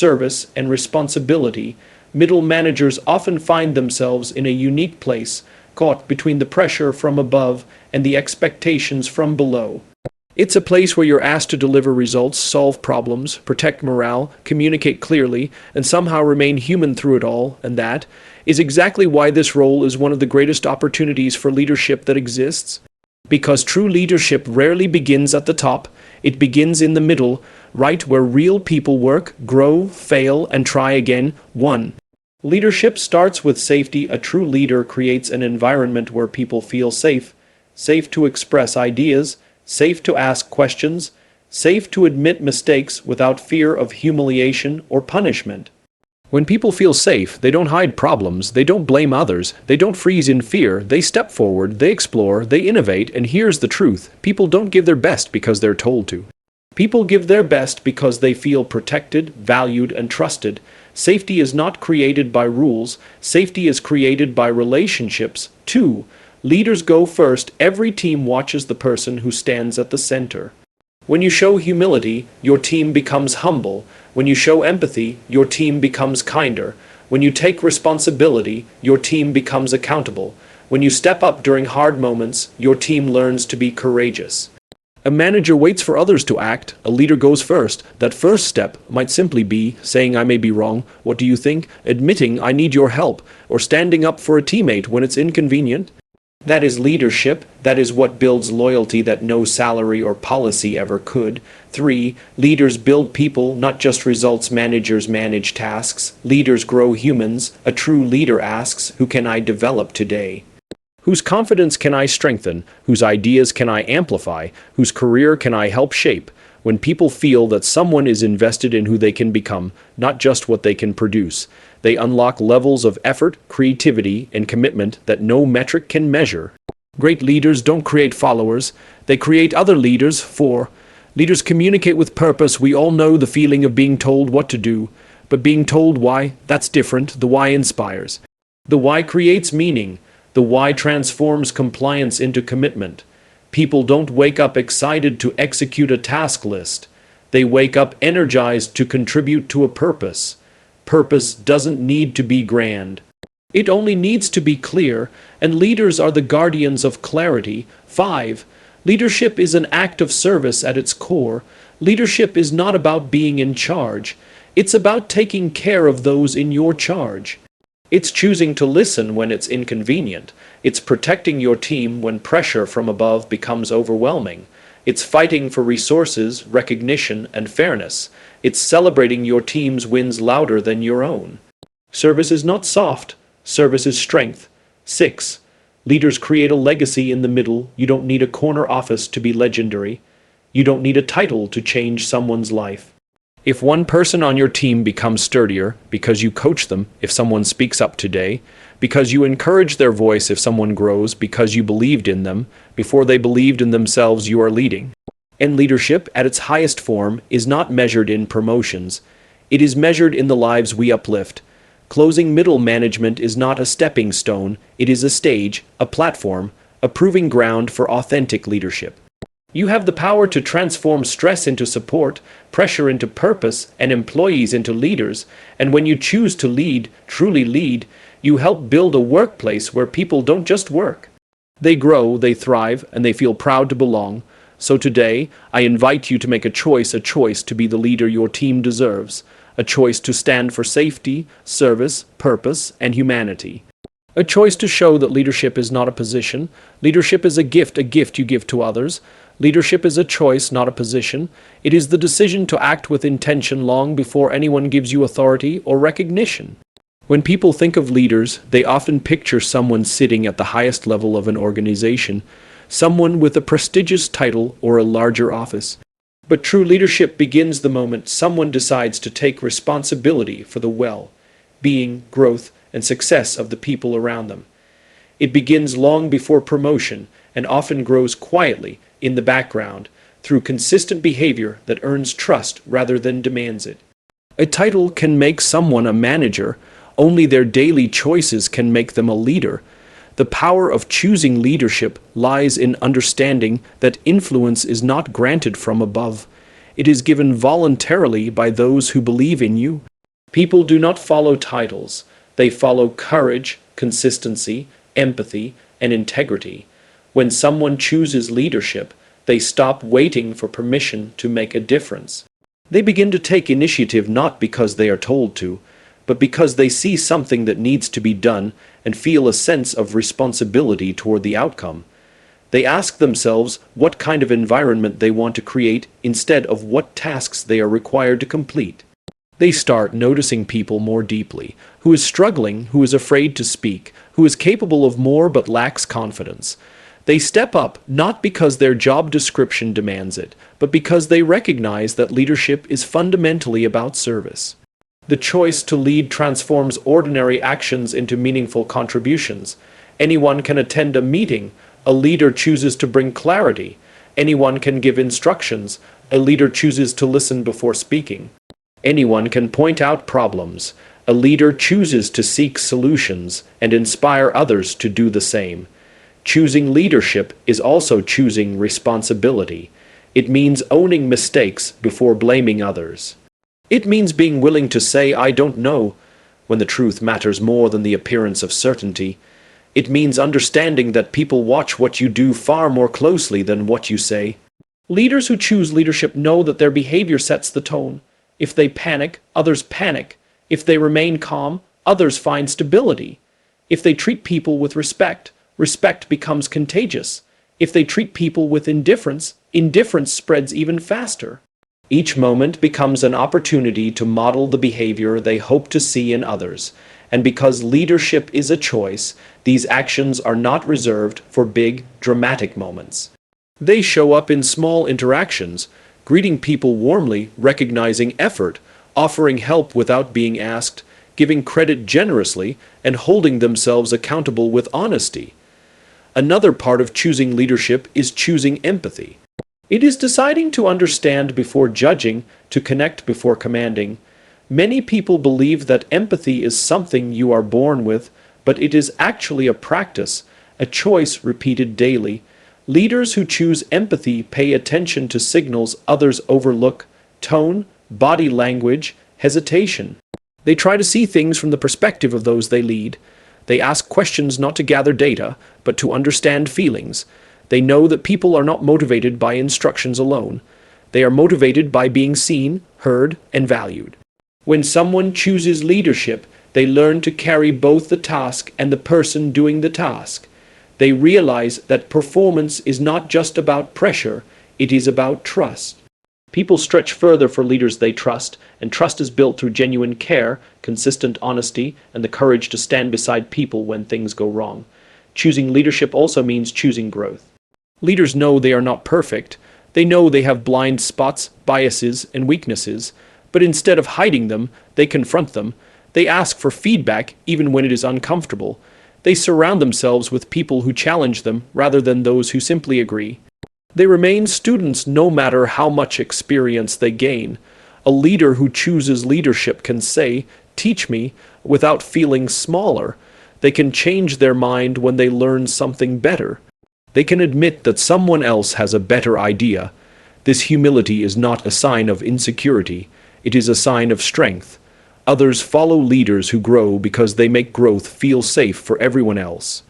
service, and responsibility, middle managers often find themselves in a unique place, caught between the pressure from above and the expectations from below. It's a place where you're asked to deliver results, solve problems, protect morale, communicate clearly, and somehow remain human through it all, and that is exactly why this role is one of the greatest opportunities for leadership that exists. Because true leadership rarely begins at the top, it begins in the middle, right where real people work, grow, fail, and try again. 1. Leadership starts with safety. A true leader creates an environment where people feel safe, safe to express ideas, safe to ask questions, safe to admit mistakes without fear of humiliation or punishment. When people feel safe, they don't hide problems, they don't blame others, they don't freeze in fear, they step forward, they explore, they innovate, and here's the truth: people don't give their best because they're told to. People give their best because they feel protected, valued, and trusted. Safety is not created by rules, safety is created by relationships. 2. Leaders go first. Every team watches the person who stands at the center. When you show humility, your team becomes humble. When you show empathy, your team becomes kinder. When you take responsibility, your team becomes accountable. When you step up during hard moments, your team learns to be courageous. A manager waits for others to act. A leader goes first. That first step might simply be saying, "I may be wrong. What do you think?" Admitting, "I need your help," or standing up for a teammate when it's inconvenient. That is leadership. That is what builds loyalty that no salary or policy ever could. 3. Leaders build people, not just results. Managers manage tasks. Leaders grow humans. A true leader asks, "Who can I develop today? Whose confidence can I strengthen? Whose ideas can I amplify? Whose career can I help shape?" When people feel that someone is invested in who they can become, not just what they can produce, they unlock levels of effort, creativity, and commitment that no metric can measure. Great leaders don't create followers, they create other leaders. 4. Leaders communicate with purpose. We all know the feeling of being told what to do, but being told why, that's different. The why inspires. The why creates meaning. The why transforms compliance into commitment. People don't wake up excited to execute a task list. They wake up energized to contribute to a purpose. Purpose doesn't need to be grand. It only needs to be clear, and leaders are the guardians of clarity. 5. Leadership is an act of service at its core. Leadership is not about being in charge. It's about taking care of those in your charge. It's choosing to listen when it's inconvenient. It's protecting your team when pressure from above becomes overwhelming. It's fighting for resources, recognition, and fairness. It's celebrating your team's wins louder than your own. Service is not soft. Service is strength. 6. Leaders create a legacy in the middle. You don't need a corner office to be legendary. You don't need a title to change someone's life. If one person on your team becomes sturdier because you coach them, if someone speaks up today, because you encourage their voice, if someone grows because you believed in them, before they believed in themselves, you are leading. And leadership, at its highest form, is not measured in promotions. It is measured in the lives we uplift. Closing middle management is not a stepping stone, it is a stage, a platform, a proving ground for authentic leadership. You have the power to transform stress into support, pressure into purpose, and employees into leaders. And when you choose to lead, truly lead, you help build a workplace where people don't just work. They grow, they thrive, and they feel proud to belong. So today, I invite you to make a choice to be the leader your team deserves, a choice to stand for safety, service, purpose, and humanity. A choice to show that leadership is not a position. Leadership is a gift you give to others. Leadership is a choice, not a position. It is the decision to act with intention long before anyone gives you authority or recognition. When people think of leaders, they often picture someone sitting at the highest level of an organization, someone with a prestigious title or a larger office. But true leadership begins the moment someone decides to take responsibility for the well-being, growth, and success of the people around them. It begins long before promotion and often grows quietly in the background through consistent behavior that earns trust rather than demands it. A title can make someone a manager, only their daily choices can make them a leader. The power of choosing leadership lies in understanding that influence is not granted from above. It is given voluntarily by those who believe in you. People do not follow titles. They follow courage, consistency, empathy, and integrity. When someone chooses leadership, they stop waiting for permission to make a difference. They begin to take initiative not because they are told to, but because they see something that needs to be done and feel a sense of responsibility toward the outcome. They ask themselves what kind of environment they want to create instead of what tasks they are required to complete. They start noticing people more deeply, who is struggling, who is afraid to speak, who is capable of more but lacks confidence. They step up not because their job description demands it, but because they recognize that leadership is fundamentally about service. The choice to lead transforms ordinary actions into meaningful contributions. Anyone can attend a meeting. A leader chooses to bring clarity. Anyone can give instructions. A leader chooses to listen before speaking. Anyone can point out problems. A leader chooses to seek solutions and inspire others to do the same. Choosing leadership is also choosing responsibility. It means owning mistakes before blaming others. It means being willing to say, "I don't know," when the truth matters more than the appearance of certainty. It means understanding that people watch what you do far more closely than what you say. Leaders who choose leadership know that their behavior sets the tone. If they panic, others panic. If they remain calm, others find stability. If they treat people with respect, respect becomes contagious. If they treat people with indifference, indifference spreads even faster. Each moment becomes an opportunity to model the behavior they hope to see in others. And because leadership is a choice, these actions are not reserved for big, dramatic moments. They show up in small interactions, greeting people warmly, recognizing effort, offering help without being asked, giving credit generously, and holding themselves accountable with honesty. Another part of choosing leadership is choosing empathy. It is deciding to understand before judging, to connect before commanding. Many people believe that empathy is something you are born with, but it is actually a practice, a choice repeated daily. Leaders who choose empathy pay attention to signals others overlook: tone, body language, hesitation. They try to see things from the perspective of those they lead. They ask questions not to gather data, but to understand feelings. They know that people are not motivated by instructions alone. They are motivated by being seen, heard, and valued. When someone chooses leadership, they learn to carry both the task and the person doing the task. They realize that performance is not just about pressure, it is about trust. People stretch further for leaders they trust, and trust is built through genuine care, consistent honesty, and the courage to stand beside people when things go wrong. Choosing leadership also means choosing growth. Leaders know they are not perfect. They know they have blind spots, biases, and weaknesses, but instead of hiding them, they confront them. They ask for feedback even when it is uncomfortable. They surround themselves with people who challenge them rather than those who simply agree. They remain students no matter how much experience they gain. A leader who chooses leadership can say, "Teach me," without feeling smaller. They can change their mind when they learn something better. They can admit that someone else has a better idea. This humility is not a sign of insecurity. It is a sign of strength. Others follow leaders who grow because they make growth feel safe for everyone else.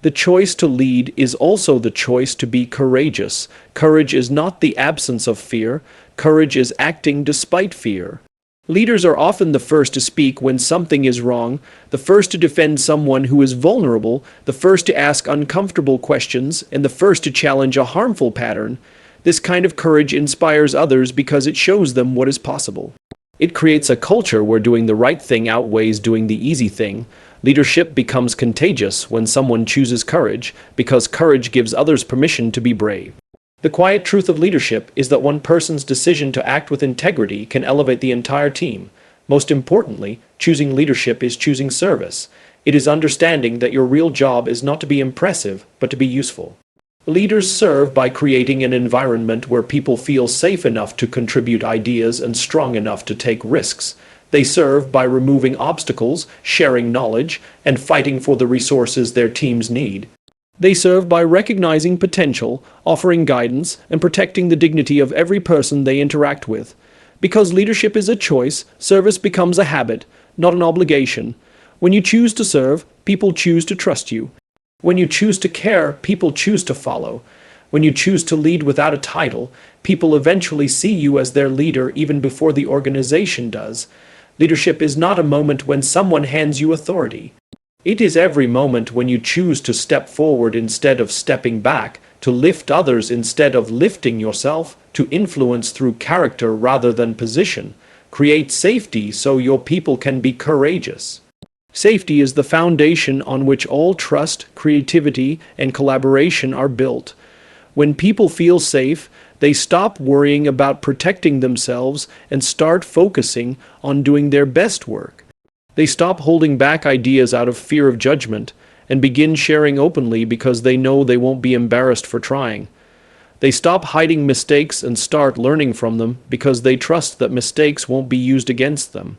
The choice to lead is also the choice to be courageous. Courage is not the absence of fear. Courage is acting despite fear. Leaders are often the first to speak when something is wrong, the first to defend someone who is vulnerable, the first to ask uncomfortable questions, and the first to challenge a harmful pattern. This kind of courage inspires others because it shows them what is possible. It creates a culture where doing the right thing outweighs doing the easy thing. Leadership becomes contagious when someone chooses courage, because courage gives others permission to be brave. The quiet truth of leadership is that one person's decision to act with integrity can elevate the entire team. Most importantly, choosing leadership is choosing service. It is understanding that your real job is not to be impressive, but to be useful. Leaders serve by creating an environment where people feel safe enough to contribute ideas and strong enough to take risks. They serve by removing obstacles, sharing knowledge, and fighting for the resources their teams need. They serve by recognizing potential, offering guidance, and protecting the dignity of every person they interact with. Because leadership is a choice, service becomes a habit, not an obligation. When you choose to serve, people choose to trust you. When you choose to care, people choose to follow. When you choose to lead without a title, people eventually see you as their leader even before the organization does. Leadership is not a moment when someone hands you authority. It is every moment when you choose to step forward instead of stepping back, to lift others instead of lifting yourself, to influence through character rather than position. Create safety so your people can be courageous. Safety is the foundation on which all trust, creativity, and collaboration are built. When people feel safe, they stop worrying about protecting themselves and start focusing on doing their best work. They stop holding back ideas out of fear of judgment and begin sharing openly because they know they won't be embarrassed for trying. They stop hiding mistakes and start learning from them because they trust that mistakes won't be used against them.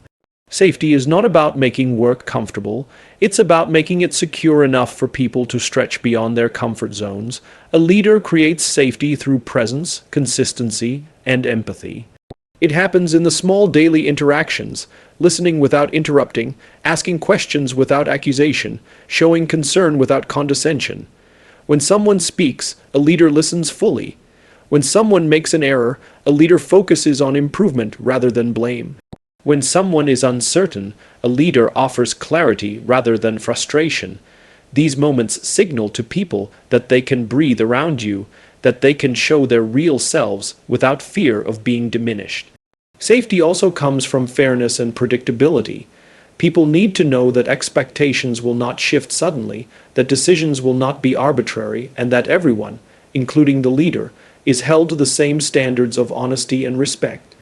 Safety is not about making work comfortable, it's about making it secure enough for people to stretch beyond their comfort zones. A leader creates safety through presence, consistency, and empathy. It happens in the small daily interactions, listening without interrupting, asking questions without accusation, showing concern without condescension. When someone speaks, a leader listens fully. When someone makes an error, a leader focuses on improvement rather than blame. When someone is uncertain, a leader offers clarity rather than frustration. These moments signal to people that they can breathe around you, that they can show their real selves without fear of being diminished. Safety also comes from fairness and predictability. People need to know that expectations will not shift suddenly, that decisions will not be arbitrary, and that everyone, including the leader, is held to the same standards of honesty and respect.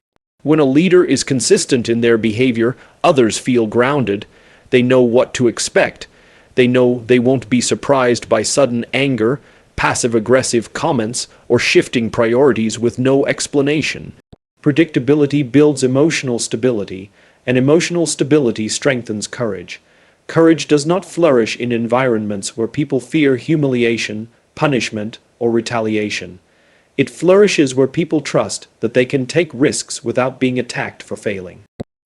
When a leader is consistent in their behavior, others feel grounded. They know what to expect. They know they won't be surprised by sudden anger, passive-aggressive comments, or shifting priorities with no explanation. Predictability builds emotional stability, and emotional stability strengthens courage. Courage does not flourish in environments where people fear humiliation, punishment, or retaliation. It flourishes where people trust that they can take risks without being attacked for failing.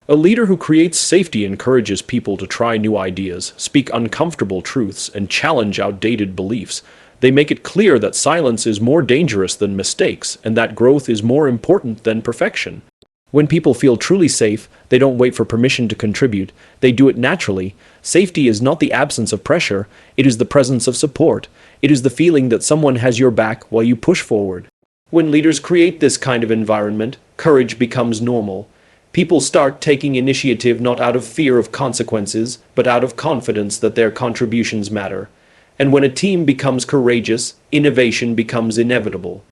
A leader who creates safety encourages people to try new ideas, speak uncomfortable truths, and challenge outdated beliefs. They make it clear that silence is more dangerous than mistakes, and that growth is more important than perfection. When people feel truly safe, they don't wait for permission to contribute. They do it naturally. Safety is not the absence of pressure, it is the presence of support. It is the feeling that someone has your back while you push forward. When leaders create this kind of environment, courage becomes normal. People start taking initiative not out of fear of consequences, but out of confidence that their contributions matter. And when a team becomes courageous, innovation becomes inevitable.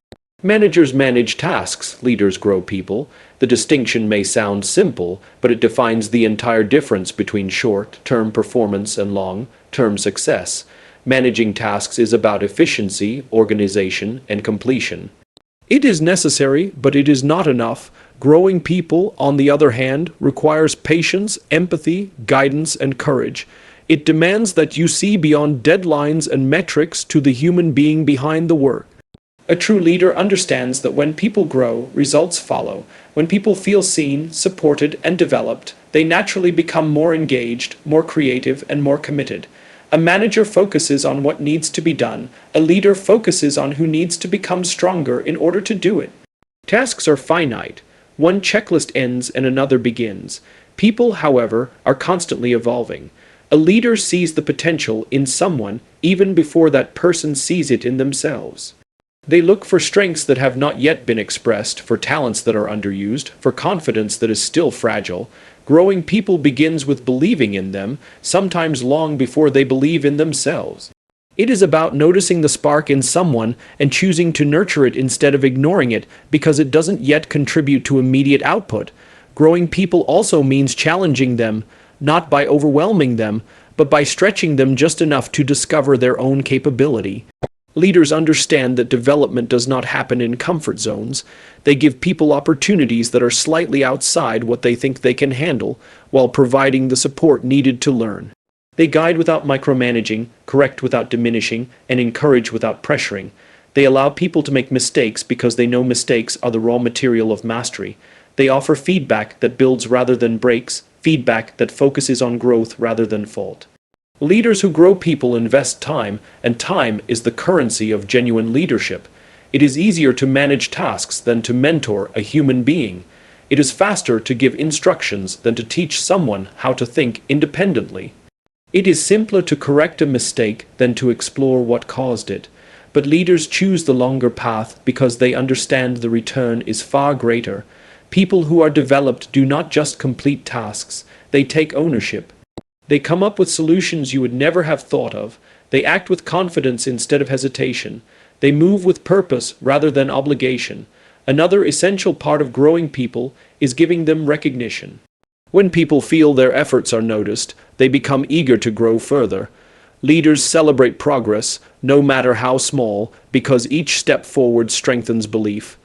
Managers manage tasks, leaders grow people. The distinction may sound simple, but it defines the entire difference between short-term performance and long-term success. Managing tasks is about efficiency, organization, and completion. It is necessary, but it is not enough. Growing people, on the other hand, requires patience, empathy, guidance, and courage. It demands that you see beyond deadlines and metrics to the human being behind the work. A true leader understands that when people grow, results follow. When people feel seen, supported, and developed, they naturally become more engaged, more creative, and more committed. A manager focuses on what needs to be done. A leader focuses on who needs to become stronger in order to do it. Tasks are finite. One checklist ends and another begins. People, however, are constantly evolving. A leader sees the potential in someone even before that person sees it in themselves. They look for strengths that have not yet been expressed, for talents that are underused, for confidence that is still fragile. Growing people begins with believing in them, sometimes long before they believe in themselves. It is about noticing the spark in someone and choosing to nurture it instead of ignoring it because it doesn't yet contribute to immediate output. Growing people also means challenging them, not by overwhelming them, but by stretching them just enough to discover their own capability. Leaders understand that development does not happen in comfort zones. They give people opportunities that are slightly outside what they think they can handle, while providing the support needed to learn. They guide without micromanaging, correct without diminishing, and encourage without pressuring. They allow people to make mistakes because they know mistakes are the raw material of mastery. They offer feedback that builds rather than breaks, feedback that focuses on growth rather than fault. Leaders who grow people invest time, and time is the currency of genuine leadership. It is easier to manage tasks than to mentor a human being. It is faster to give instructions than to teach someone how to think independently. It is simpler to correct a mistake than to explore what caused it. But leaders choose the longer path because they understand the return is far greater. People who are developed do not just complete tasks, they take ownership. They come up with solutions you would never have thought of. They act with confidence instead of hesitation. They move with purpose rather than obligation. Another essential part of growing people is giving them recognition. When people feel their efforts are noticed, they become eager to grow further. Leaders celebrate progress, no matter how small, because each step forward strengthens belief.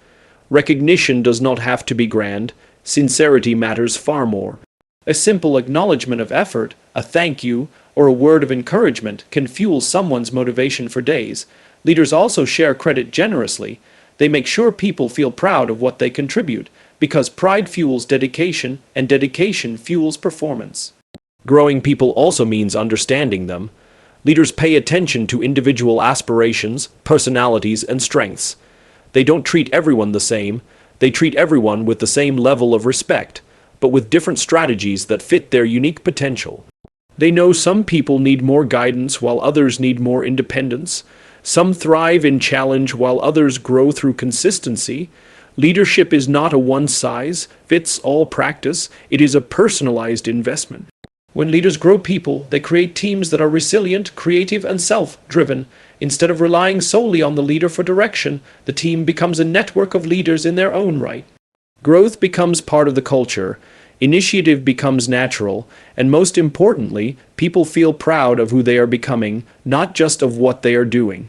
Recognition does not have to be grand. Sincerity matters far more. A simple acknowledgement of effort, a thank you, or a word of encouragement can fuel someone's motivation for days. Leaders also share credit generously. They make sure people feel proud of what they contribute, because pride fuels dedication, and dedication fuels performance. Growing people also means understanding them. Leaders pay attention to individual aspirations, personalities, and strengths. They don't treat everyone the same. They treat everyone with the same level of respect, but with different strategies that fit their unique potential. They know some people need more guidance while others need more independence. Some thrive in challenge while others grow through consistency. Leadership is not a one-size-fits-all practice. It is a personalized investment. When leaders grow people, they create teams that are resilient, creative, and self-driven. Instead of relying solely on the leader for direction, the team becomes a network of leaders in their own right. Growth becomes part of the culture, initiative becomes natural, and most importantly, people feel proud of who they are becoming, not just of what they are doing.